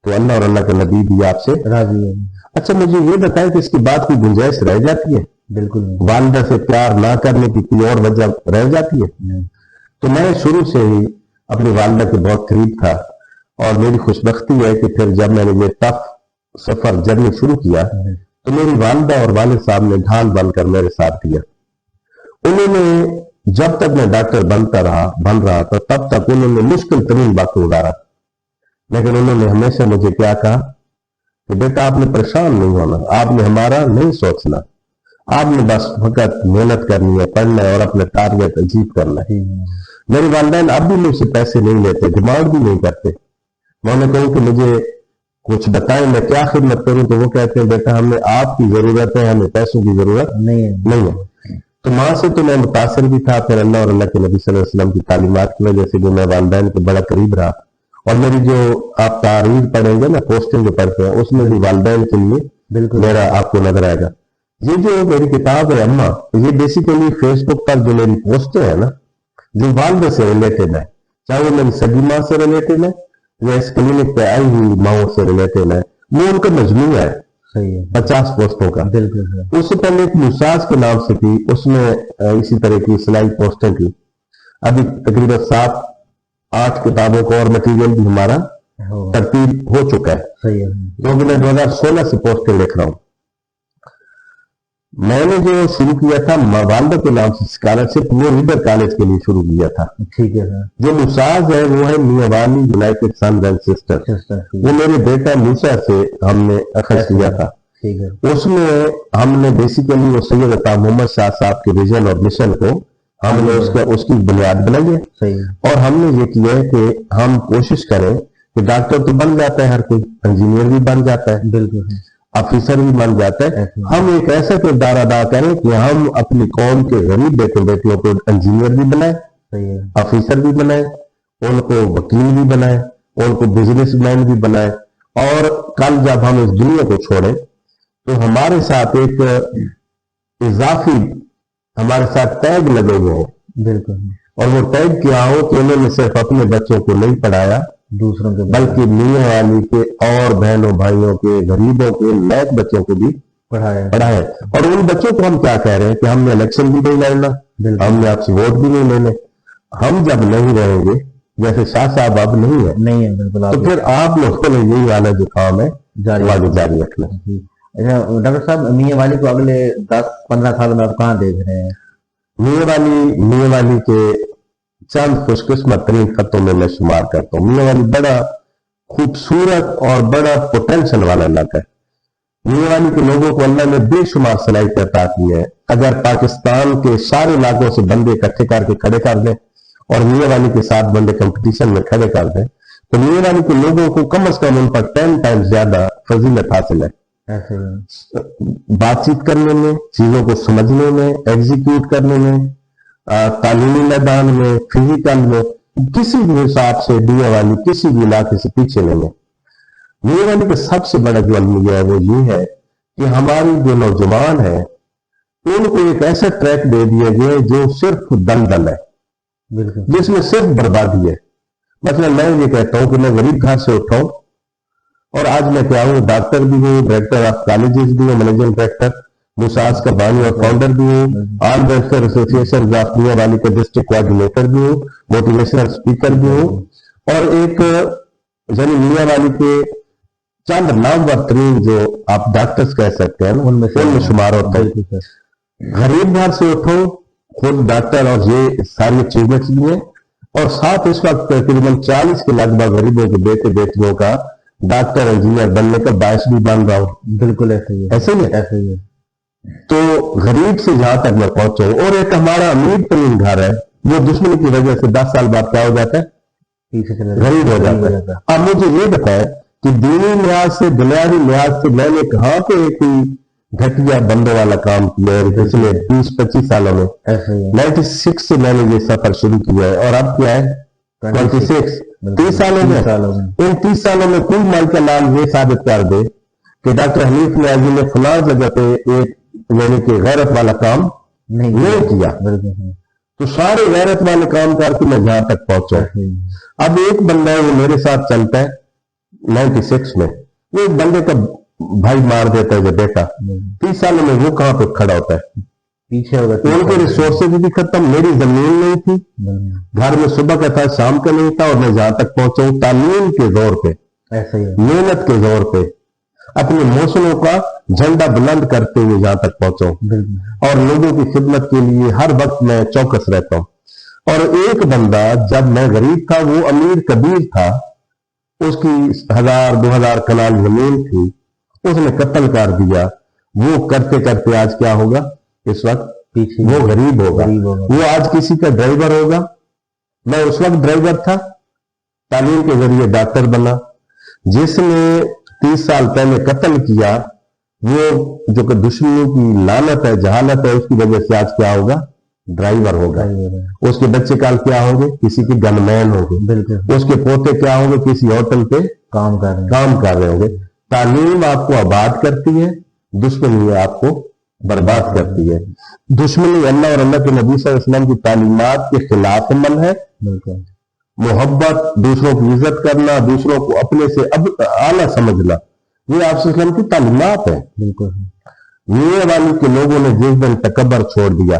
तो अल्लाह और अल्लाह के नबी भी आपसे राजी है। अच्छा, मुझे ये बताएं कि इसकी बात की गुंजाइश रह जाती है? बिल्कुल। वालिदा से प्यार ना करने की कोई और वजह रह जाती है? तो मैं शुरू से ही अपनी वालिदा के बहुत करीब था और मेरी खुशबख्ती है कि फिर जब मैंने ये टफ सफर जर्नी शुरू किया तो मेरी वालिदा और वालिद साहब ने ढाल बनकर मेरे साथ दिया। उन्होंने जब तक मैं डॉक्टर बन रहा था तब तक उन्होंने मुश्किल तरीन वक्त गुजारा, लेकिन उन्होंने हमेशा मुझे क्या कहा कि बेटा आपने परेशान नहीं होना, आपने हमारा नहीं सोचना, आपने बस फकत मेहनत करनी है, पढ़ना है और अपने टारगेट अचीव करना है। मेरे वालिदैन अब भी मुझसे पैसे नहीं लेते, डिमांड भी नहीं करते। मैं उन्हें कहूं कि मुझे कुछ बताएं मैं क्या खिदमत करूं, तो वो कहते हैं बेटा हमें आपकी जरूरत है, हमें पैसों की जरूरत नहीं है। तो माँ से तो मैं मुतासर भी था, फिर अल्लाह और अल्लाह के नबी सल्लल्लाहु अलैहि वसल्लम की तालीमात की वजह से जो मैं वालिदैन के बड़ा करीब रहा और मेरी जो आप तारीख पढ़ेंगे ना, पोस्टिंग जो पढ़ते हैं, उसमें भी वालिदैन के लिए बिल्कुल मेरा आपको नजर आएगा। ये जो मेरी किताब है अम्मा, ये बेसिकली फेसबुक पर जो मेरी पोस्टें हैं ना, जो वालिदा से रिलेटेड है, चाहे वो मेरी सगी माँ से रिलेटेड है या इस क्लिनिक पे आई हुई माओ से रिलेटेड है, वो उनका मजमूआ है। सही है। 50 पोस्टों का। बिल्कुल। उससे पहले एक मुसाज के नाम से थी, उसमें इसी तरह की सिलाई पोस्टें थी। अभी तकरीबन 7-8 किताबों का और मटीरियल भी हमारा तरतीब हो चुका है। सही है। क्योंकि मैं 2016 से पोस्टें लिख रहा हूँ। मैंने जो शुरू किया था वालिदा के नाम से स्कॉलरशिप, वो रिवर कॉलेज के लिए शुरू किया था। ठीक है सर। जो मुसाज है वो है मियां वाली यूनाइटेड सन्स एंड सिस्टर्स, वो मेरे बेटा मूसा से हमने अखज किया था। ठीक है। उसमें हमने बेसिकली वो सैयद अता मोहम्मद शाह साहब के विजन और मिशन को हमने उसकी बुनियाद बनाई है। सही। और हमने ये किया है कि हम कोशिश करें कि डॉक्टर तो बन जाता है हर कोई, इंजीनियर भी बन जाता है, बिल्कुल ऑफिसर भी बन जाता है, हम एक ऐसा किरदार अदा करें कि हम अपनी कौम के गरीब बेटे बेटियों को इंजीनियर भी बनाए, ऑफिसर भी बनाए, उनको वकील भी बनाए, उनको बिजनेसमैन भी बनाए। और कल जब हम इस दुनिया को छोड़ें तो हमारे साथ एक इजाफी हमारे साथ टैग लगे हुए हैं। बिल्कुल। और वो टैग क्या हो कि उन्होंने सिर्फ अपने बच्चों को नहीं पढ़ाया, दूसरों के, बल्कि मियां वाली के और बहनों भाइयों के, गरीबों के, लायक बच्चों को भी पढ़ाया। और उन बच्चों को हम क्या कह रहे हैं कि हमने इलेक्शन भी नहीं लड़ना, हमने आपसे वोट भी नहीं लेने। हम जब नहीं रहेंगे, जैसे शाह साहब अब नहीं है बिल्कुल, तो फिर आप लोगों ने यही वाला जो काम है जारी रखना। डॉक्टर साहब, मियां वाली को अगले 10-15 साल में आप कहाँ देख रहे हैं? मियां वाली के चंद खुशकिस्मत तरीन खतों में मैं शुमार करता हूँ। मियां वाली बड़ा खूबसूरत और बड़ा पोटेंशियल वाला इलाका है। मियां वाली के लोगों को अल्लाह ने बेशुमार सलाहियत अता की है। अगर पाकिस्तान के सारे इलाकों से बंदे इकट्ठे करके खड़े कर दें और मियां वाली के साथ बंदे कंपटीशन में खड़े कर दें, तो मियां वाली के लोगों को कम से कम उन पर 10 टाइम्स ज्यादा फजीलत हासिल है। ऐसे ही बातचीत करने में, चीजों को समझने में, एग्जीक्यूट करने में, तालीमी मैदान में, फिजिकल में, किसी भी हिसाब से मियां वाली किसी भी इलाके से पीछे नहीं है। मियां वाली का सबसे बड़ा जो अलमिया है वो ये है कि हमारी जो नौजवान है उनको एक ऐसा ट्रैक दे दिया गया जो सिर्फ दलदल है, बिल्कुल जिसमें सिर्फ बर्बादी है। मतलब मैं ये कहता हूं कि मैं गरीब घर से उठा हूं और आज मैं क्या हूं, डॉक्टर भी हूं, डायरेक्टर ऑफ कॉलेजेस भी हूं, मैनेजिंग डायरेक्टर, मुसाज का बानी और फाउंडर भी हूं, ऑल वेलफेयर एसोसिएशन ऑफ मियां वाली का डिस्ट्रिक्ट कोऑर्डिनेटर भी हूं, मोटिवेशनल स्पीकर भी हूं, और एक यानी मियां वाली के चंद नामवर तरीन जो आप डॉक्टर्स कह सकते हैं उनमें शुमार होता है। गरीब घर से उठो, खुद डॉक्टर और ये सारी अचीवमेंट्स भी हैं, और साथ इस वक्त तकरीबन 40 के लगभग गरीबों के बेटे बेटियों का डॉक्टर इंजीनियर बनने का बायस भी बन रहा हूं। बिल्कुल ऐसे ही है, ऐसे ही है। ऐसे ही है। तो गरीब से जहां तक मैं पहुंचा हूं, और एक हमारा अमीर तरीन घर है वो दुश्मनी की वजह से 10 साल बाद क्या हो जाता है, पीछे चले गरीब हो जाता है। अब मुझे ये बताएं कि दीनी लिहाज से, दुनियावी लिहाज से मैंने कहां पे कोई घटिया बंदों वाला काम किया है पिछले 20-25 सालों में। ऐसे ही है। 96 से मैंने ये सफर शुरू किया है और अब क्या है 26, 30 सालों में। इन 30 सालों में कोई माल का नाम ये साबित कर दे कि डॉक्टर हनीफ न्याजी ने फलां जगह पे एक यानी कि गैरत वाला काम नहीं किया। तो सारे गैरत वाले काम करके मैं जहां तक पहुंचा। अब एक बंदा है वो मेरे साथ चलता है 96 में, वो एक बंदे का भाई मार देता है जो बेटा, 30 सालों में वो कहां पे खड़ा होता है, पीछे होगा। तो उनके रिसोर्सेज भी खत्म, मेरी जमीन नहीं थी, घर में सुबह का था शाम का नहीं था, और मैं जहां तक पहुंचा हूं तालीम के जोर पे, ऐसे ही है। मेहनत के जोर पे, अपने मौसमों का झंडा बुलंद करते हुए जहां तक पहुंचा हूं, और लोगों की खिदमत के लिए हर वक्त मैं चौकस रहता हूं। और एक बंदा जब मैं गरीब था वो अमीर कबीर था, उसकी 1000-2000 कनाल जमीन थी, उसने कत्ल कर दिया। वो करते करते आज क्या होगा, इस वक्त पीछे वो गरीब होगा। वो आज किसी का ड्राइवर होगा। मैं उस वक्त ड्राइवर था, तालीम के जरिए डॉक्टर बना। जिसने 30 साल पहले कत्ल किया, वो जो कि दुश्मनों की लानत है, जहालत है, उसकी वजह से आज क्या होगा, ड्राइवर होगा। उसके बच्चे काल क्या होंगे, किसी के गनमैन होंगे। उसके पोते क्या होंगे, किसी होटल पे काम कर रहे होंगे। तालीम आपको आबाद करती है, दुश्मनी आपको बर्बाद करती है। दुश्मनी अल्लाह और अल्लाह के नबी सल्लल्लाहु अलैहि वसल्लम की तालीमात के खिलाफ अमल है। मोहब्बत, दूसरों की इज्जत करना, दूसरों को अपने से अब आला समझना, ये आप वसल्लम की तालीमात है। बिल्कुल। मियां वाली के लोगों ने जिस दिन तकब्बर छोड़ दिया,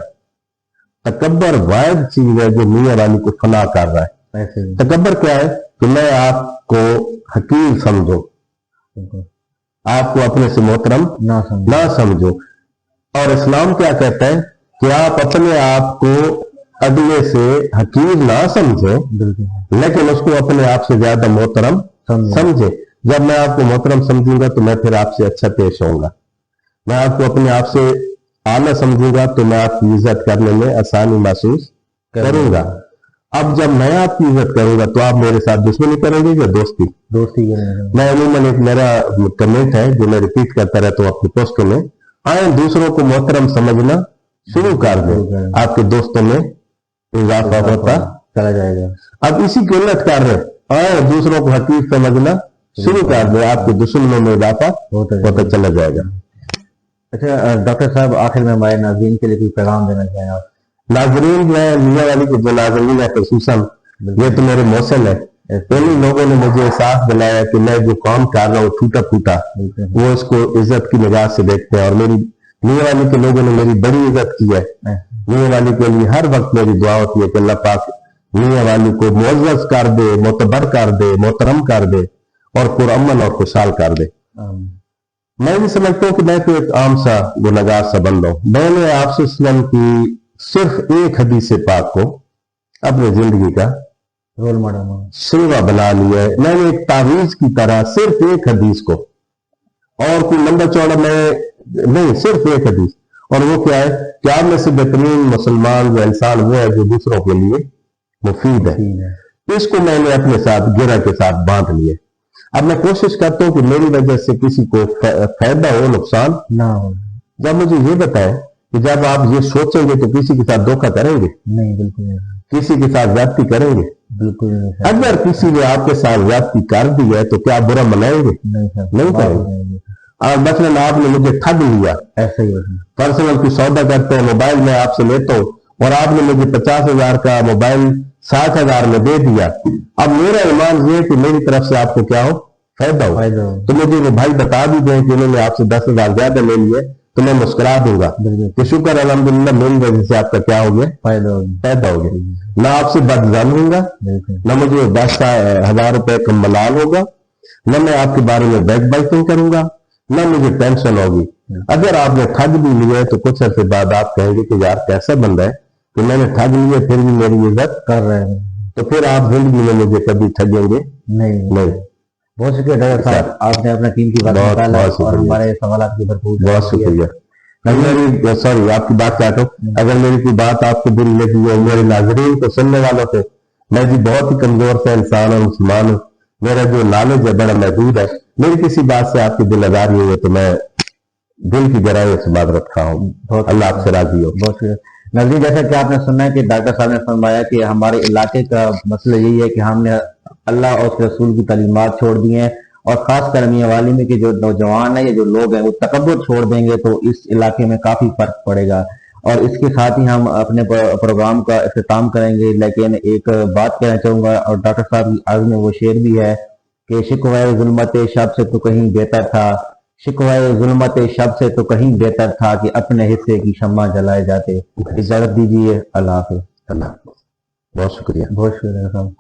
तकब्बर वायद चीज है जो मियां वाली को फना कर रहा है। तकब्बर क्या है कि मैं आपको हकीम समझो, आपको अपने से मोहतरम ना समझो। और इस्लाम क्या कहता है कि आप अपने आप को अगले से हकीम ना समझे, लेकिन उसको अपने आप से ज्यादा मोहतरम समझे। जब मैं आपको मोहतरम समझूंगा तो मैं फिर आपसे अच्छा पेश होऊंगा। मैं आपको अपने आप से आला समझूंगा तो मैं आपकी इज्जत करने में आसानी महसूस करूंगा। अब जब मैं आपकी इज्जत करूंगा तो आप मेरे साथ दुश्मनी करेंगे या दोस्ती करेंगे। मैं अमूमन एक मेरा कमेंट है जो मैं रिपीट करता रहता हूं अपनी पोस्टों में, आए दूसरों को मोहतरम समझना शुरू कर दें, आपके दोस्तों में इजाफा होता चला जाएगा। अब इसी की उल्लट कर रहे, आए दूसरों को हकीम समझना शुरू कर दें, आपके दुश्मनों में इजाफा होता चला जाएगा। अच्छा डॉक्टर साहब, आखिर में हमारे नाज़रीन के लिए कोई पैगाम देना चाहें आप? नाज़रीन, मैं मियां वाली के जो नाज़रीन है खसूसन, ये तो मेरे मौसम है। उन्हीं लोगों ने मुझे एहसास दिलाया कि मैं जो काम कर रहा हूँ टूटा फूटा, वो इसको इज्जत की निगाह से देखते हैं। और मेरी मियां वाली के लोगों ने मेरी बड़ी इज्जत की है। मियां वाली के लिए हर वक्त मेरी दुआ होती है कि अल्लाह पाक मियां वाली को मुअज़्ज़ज़ कर दे, मोतबर कर दे, मोहतरम कर दे, और पुरअमन और खुशहाल कर दे। मैं भी समझता हूँ कि मैं तो एक आम सा गुनहगार सा बंदा हूं। मैंने आपसे इस्लाम की सिर्फ एक हदीस पाक को अपनी जिंदगी का रोल मॉडल सेवा बना लिया है। मैंने एक तावीज की तरह सिर्फ एक हदीस को, اور कोई लंबा चौड़ा मैं नहीं, सिर्फ एक हदीस, और वो क्या है कि आप में से बेहतरीन मुसलमान जो इंसान वो है जो दूसरों के लिए मुफीद है। इसको मैंने अपने साथ गिरा के साथ बांध लिया। अब मैं कोशिश करता हूं कि मेरी वजह से किसी को फायदा हो, नुकसान ना हो। जब मुझे ये बताएं कि जब आप ये सोचेंगे तो किसी के साथ धोखा करेंगे? नहीं, बिल्कुल नहीं। किसी के साथ ज्यादती करेंगे? बिल्कुल नहीं। अगर किसी ने आपके साथ ज्यादती कर दी है तो क्या बुरा मनाएंगे? नहीं सर, नहीं करेंगे। और मसलन आपने मुझे ठग लिया, ऐसा ही है। पर्सनल की सौदा करते हैं, मोबाइल मैं आपसे लेता हूं और आपने मुझे 50,000 का मोबाइल 60,000 में दे दिया। अब मेरा ईमान ये है कि मेरी तरफ से आपको क्या हो, फायदा हो। तो मुझे वो भाई बता भी दें कि उन्होंने आपसे 10,000 ज्यादा ले लिए तो मैं मुस्कुरा दूंगा कि शुक्र अल्हम्दुलिल्लाह मेरी वजह से आपका क्या हो गया, फायदा हो गया। ना आपसे बदजन होगा, ना मुझे 10,000 रुपए का मलाल होगा, ना मैं आपके बारे में बैक बाइटिंग करूंगा, ना मुझे टेंशन होगी। अगर आपने ठग भी लिया तो कुछ अर्से बाद आप कहेंगे कि यार कैसा बंदा है कि मैंने ठग लिया फिर भी मेरी इज्जत कर रहे हैं, तो फिर आप जिंदगी में मुझे कभी ठगेंगे नहीं। बहुत शुक्रिया डॉक्टर साहब, आपने अपना कीमती वक्त निकाला और हमारे सवाल की भरपूर। बहुत शुक्रिया। मेरी सॉरी आपकी बात काटो, अगर मेरी कोई बात आपको बुरी लगी है, मेरे नाजरीन को सुनने वालों को, मैं भी बहुत ही कमजोर सा इंसान और मुसलमान हूँ, मेरा जो नॉलेज है बड़ा महदूद है, मेरी किसी बात से आपकी दिल आजारी हुई है तो मैं दिल की गहराई से बात रखा हूँ। अल्लाह आपसे राजी हो। बहुत शुक्रिया नाज़रीन, जैसा कि आपने सुना है कि डॉक्टर साहब ने फरमाया कि हमारे इलाके का मसला यही है कि हमने अल्लाह और उसके रसूल की तालीमात छोड़ दी हैं, और खासकर मियां वाली में के जो नौजवान है या जो लोग हैं वो तकब्बुर छोड़ देंगे तो इस इलाके में काफी फर्क पड़ेगा। और इसके साथ ही हम अपने प्रोग्राम का इख्तिताम करेंगे, लेकिन एक बात कहना चाहूंगा, और डॉक्टर साहब की आग में वो शेर भी है कि शिकवाए जुल्मत शब से तो कहीं बेहतर था, शिकवाए जुल्मत शब से तो कहीं बेहतर था कि अपने हिस्से की शम्मा जलाए जाते। इजाजत दीजिए, अल्लाह हाफिज़। बहुत शुक्रिया। बहुत शुक्रिया साहब।